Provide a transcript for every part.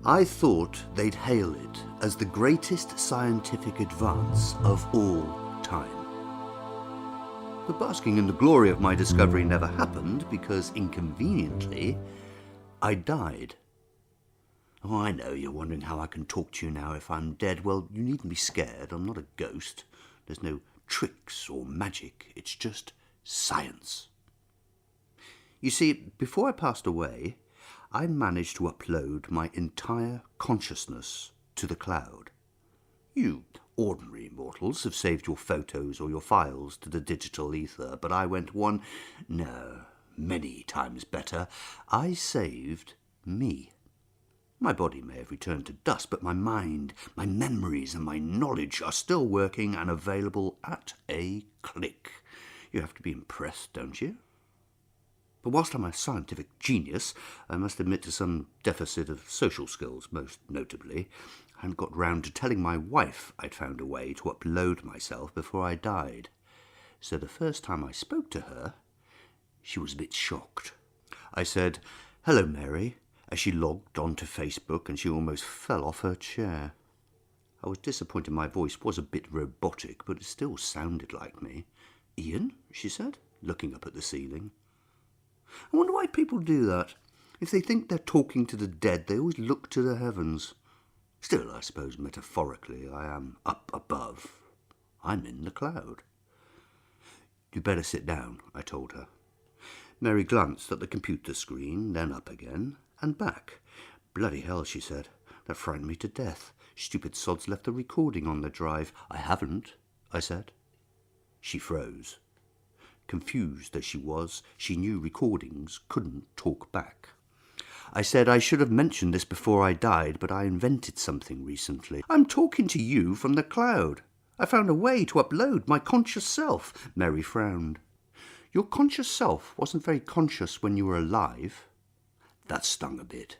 I thought they'd hail it as the greatest scientific advance of all time. But basking in the glory of my discovery never happened because, inconveniently, I died. Oh, I know you're wondering how I can talk to you now if I'm dead. Well, you needn't be scared. I'm not a ghost. There's no tricks or magic. It's just science. You see, before I passed away, I managed to upload my entire consciousness to the cloud. You ordinary mortals have saved your photos or your files to the digital ether, but I went many times better. I saved me. My body may have returned to dust, but my mind, my memories and my knowledge are still working and available at a click. You have to be impressed, don't you? But whilst I'm a scientific genius, I must admit to some deficit of social skills, most notably. I hadn't got round to telling my wife I'd found a way to upload myself before I died. So the first time I spoke to her, she was a bit shocked. I said, "Hello, Mary," as she logged onto Facebook, and she almost fell off her chair. I was disappointed my voice was a bit robotic, but it still sounded like me. "Ian," she said, looking up at the ceiling. I wonder why people do that. If they think they're talking to the dead, they always look to the heavens. Still, I suppose metaphorically, I am up above. I'm in the cloud. "You'd better sit down," I told her. Mary glanced at the computer screen, then up again, and back. "Bloody hell," she said. "That frightened me to death. Stupid sods left the recording on the drive." "I haven't," I said. She froze. Confused as she was, she knew recordings couldn't talk back. I said I should have mentioned this before I died, but I invented something recently. "I'm talking to you from the cloud. I found a way to upload my conscious self." Mary frowned. "Your conscious self wasn't very conscious when you were alive." That stung a bit.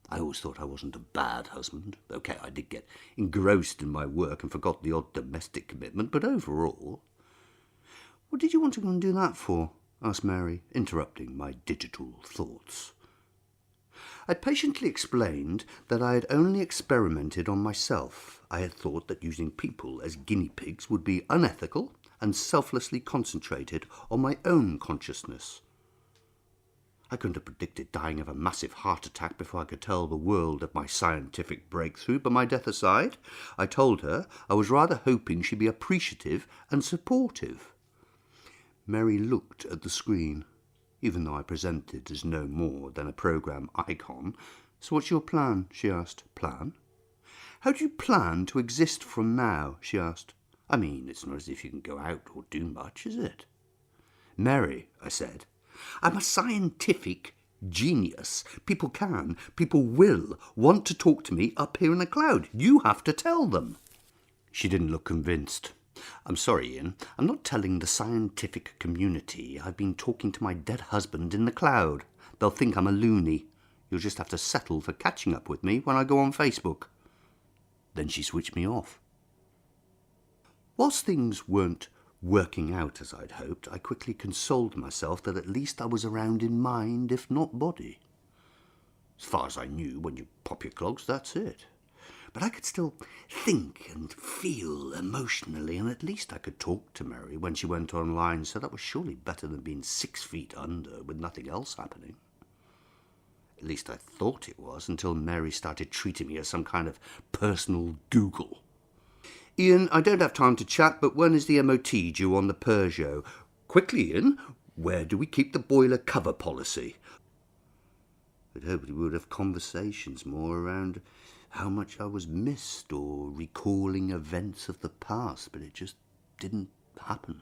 I always thought I wasn't a bad husband. Okay, I did get engrossed in my work and forgot the odd domestic commitment, but overall... "What did you want to go and do that for?" asked Mary, interrupting my digital thoughts. I patiently explained that I had only experimented on myself. I had thought that using people as guinea pigs would be unethical and selflessly concentrated on my own consciousness. I couldn't have predicted dying of a massive heart attack before I could tell the world of my scientific breakthrough, but my death aside, I told her I was rather hoping she'd be appreciative and supportive. Mary looked at the screen, even though I presented as no more than a program icon. "So what's your plan?" she asked. "Plan? How do you plan to exist from now?" she asked. "I mean, it's not as if you can go out or do much, is it?" "Mary," I said, "I'm a scientific genius. People will want to talk to me up here in the cloud. You have to tell them." She didn't look convinced. "I'm sorry, Ian. I'm not telling the scientific community I've been talking to my dead husband in the cloud. They'll think I'm a loony. You'll just have to settle for catching up with me when I go on Facebook." Then she switched me off. Whilst things weren't working out as I'd hoped, I quickly consoled myself that at least I was around in mind, if not body. As far as I knew, when you pop your clogs, that's it. But I could still think and feel emotionally, and at least I could talk to Mary when she went online, so that was surely better than being 6 feet under with nothing else happening. At least I thought it was, until Mary started treating me as some kind of personal Google. "Ian, I don't have time to chat, but when is the MOT due on the Peugeot?" "Quickly, Ian, where do we keep the boiler cover policy?" I'd hoped we would have conversations more around how much I was missed or recalling events of the past, but it just didn't happen.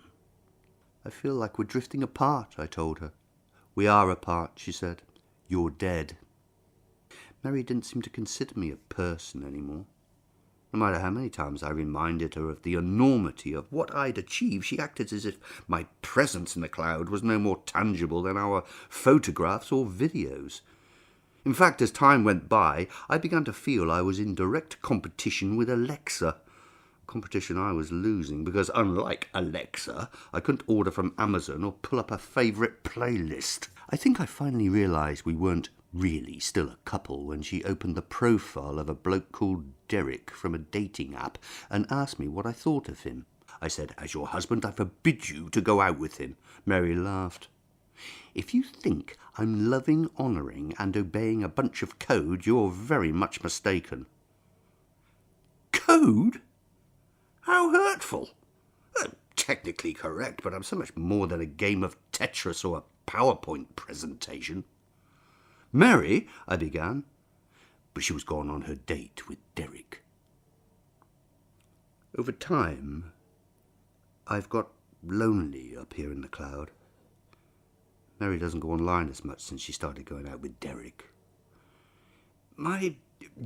"I feel like we're drifting apart," I told her. "We are apart," she said. "You're dead." Mary didn't seem to consider me a person anymore. No matter how many times I reminded her of the enormity of what I'd achieved, she acted as if my presence in the cloud was no more tangible than our photographs or videos. In fact, as time went by, I began to feel I was in direct competition with Alexa. A competition I was losing because, unlike Alexa, I couldn't order from Amazon or pull up a favourite playlist. I think I finally realised we weren't really still a couple when she opened the profile of a bloke called Derek from a dating app and asked me what I thought of him. I said, "As your husband, I forbid you to go out with him." Mary laughed. "If you think I'm loving, honouring and obeying a bunch of code, you're very much mistaken." Code? How hurtful! Technically correct, but I'm so much more than a game of Tetris or a PowerPoint presentation. "Mary," I began, but she was gone on her date with Derek. Over time, I've got lonely up here in the cloud. Mary doesn't go online as much since she started going out with Derek. My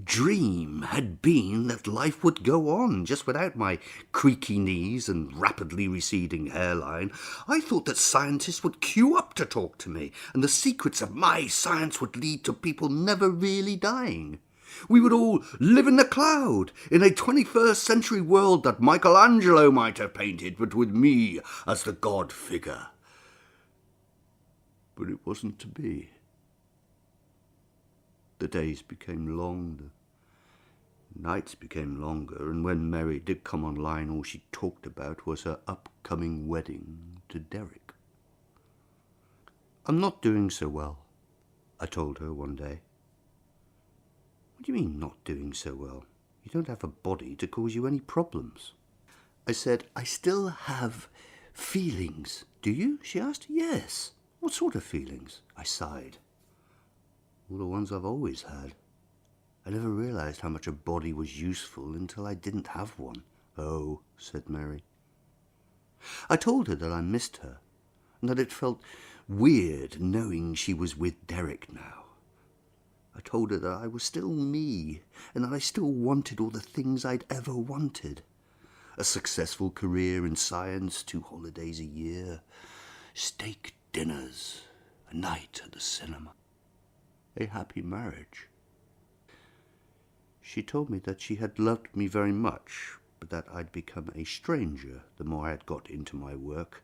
dream had been that life would go on just without my creaky knees and rapidly receding hairline. I thought that scientists would queue up to talk to me, and the secrets of my science would lead to people never really dying. We would all live in the cloud, in a 21st century world that Michelangelo might have painted, but with me as the god figure. But it wasn't to be. The days became long, the nights became longer, and when Mary did come online, all she talked about was her upcoming wedding to Derek. "I'm not doing so well," I told her one day. "What do you mean, not doing so well? You don't have a body to cause you any problems." I said, "I still have feelings." "Do you?" she asked. "Yes." "What sort of feelings?" I sighed. "All the ones I've always had. I never realized how much a body was useful until I didn't have one." "Oh," said Mary. I told her that I missed her, and that it felt weird knowing she was with Derek now. I told her that I was still me, and that I still wanted all the things I'd ever wanted. A successful career in science, 2 holidays a year, steak dinners, a night at the cinema. A happy marriage. She told me that she had loved me very much, but that I'd become a stranger the more I had got into my work.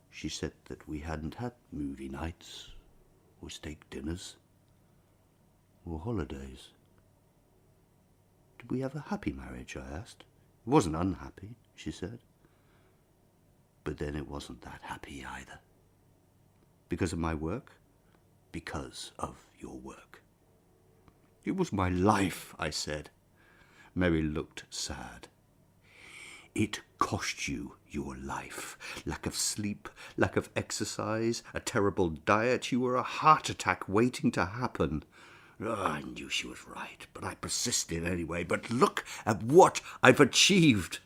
She said that we hadn't had movie nights, or steak dinners, or holidays. "Did we have a happy marriage?" I asked. "It wasn't unhappy," she said. "But then it wasn't that happy either." "Because of my work?" "Because of your work." "It was my life," I said. Mary looked sad. "It cost you your life. Lack of sleep, lack of exercise, a terrible diet. You were a heart attack waiting to happen." I knew she was right, but I persisted anyway. "But look at what I've achieved."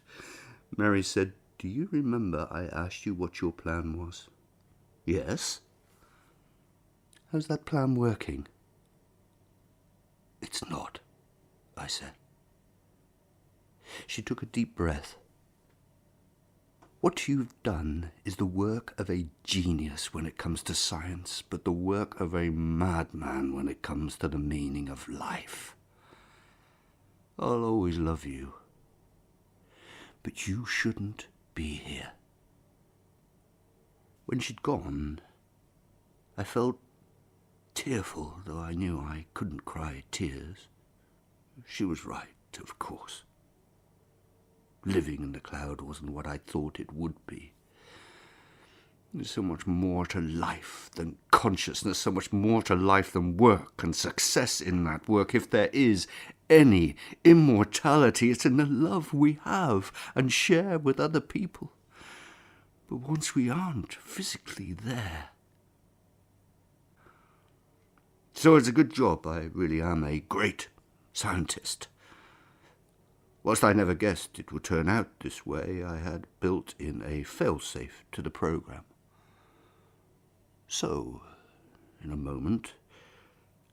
Mary said, "Do you remember I asked you what your plan was?" "Yes." "How's that plan working?" "It's not," I said. She took a deep breath. "What you've done is the work of a genius when it comes to science, but the work of a madman when it comes to the meaning of life. I'll always love you, but you shouldn't be here." When she'd gone, I felt tearful, though I knew I couldn't cry tears. She was right, of course. Living in the cloud wasn't what I thought it would be. There's so much more to life than consciousness, so much more to life than work and success in that work. If there is any immortality, it's in the love we have and share with other people. But once we aren't physically there. So it's a good job I really am a great scientist. Whilst I never guessed it would turn out this way, I had built in a failsafe to the program. So, in a moment,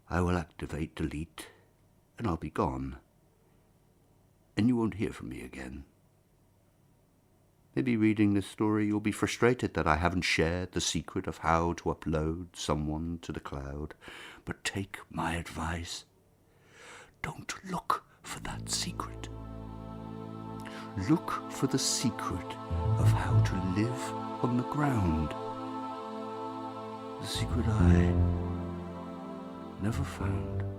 I will activate delete, and I'll be gone. And you won't hear from me again. Maybe reading this story you'll be frustrated that I haven't shared the secret of how to upload someone to the cloud. But take my advice. Don't look for that secret. Look for the secret of how to live on the ground. The secret I never found.